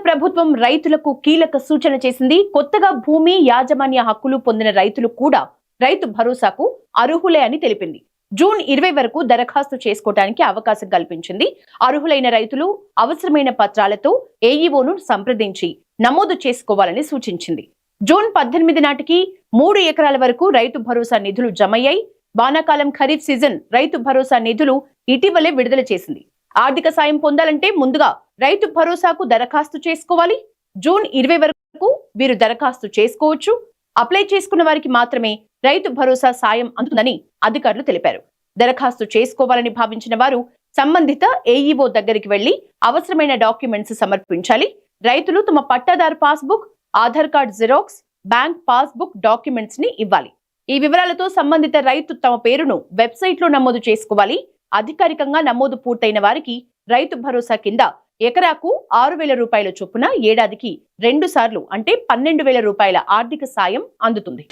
ప్రభుత్వం రైతులకు కీలక సూచన చేసింది. కొత్తగా భూమి యాజమాన్య హక్కులు పొందిన రైతులు కూడా రైతు భరోసాకు అర్హులే అని తెలిపింది. జూన్ 20 వరకు దరఖాస్తు చేసుకోవడానికి అవకాశం కల్పించింది. అర్హులైన రైతులు అవసరమైన పత్రాలతో ఏఈఓను సంప్రదించి నమోదు చేసుకోవాలని సూచించింది. జూన్ 18 నాటికి 3 ఎకరాల వరకు రైతు భరోసా నిధులు జమయ్యాయి. వానాకాలం ఖరీఫ్ సీజన్ రైతు భరోసా నిధులు ఇటీవలే విడుదల చేసింది. ఆర్థిక సాయం పొందాలంటే ముందుగా రైతు భరోసాకు దరఖాస్తు చేసుకోవాలి. జూన్ 20 వరకు వీరు దరఖాస్తు చేసుకోవచ్చు. అప్లై చేసుకున్న వారికి మాత్రమే రైతు భరోసా సాయం అందుతుందని అధికారులు తెలిపారు. దరఖాస్తు చేసుకోవాలని భావించిన వారు సంబంధిత ఏఈఓ దగ్గరికి వెళ్లి అవసరమైన డాక్యుమెంట్స్ సమర్పించాలి. రైతులు తమ పట్టాదారు passbook, Aadhaar card xerox, bank passbook documents ని ఇవ్వాలి. ఈ వివరాలతో సంబంధిత రైతు తమ పేరును వెబ్సైట్ లో నమోదు చేసుకోవాలి. అధికారికంగా నమోదు పూర్తయిన వారికి రైతు భరోసా కింద ఎకరాకు 6,000 రూపాయల చొప్పున ఏడాదికి 2 సార్లు అంటే 12,000 రూపాయల ఆర్థిక సాయం అందుతుంది.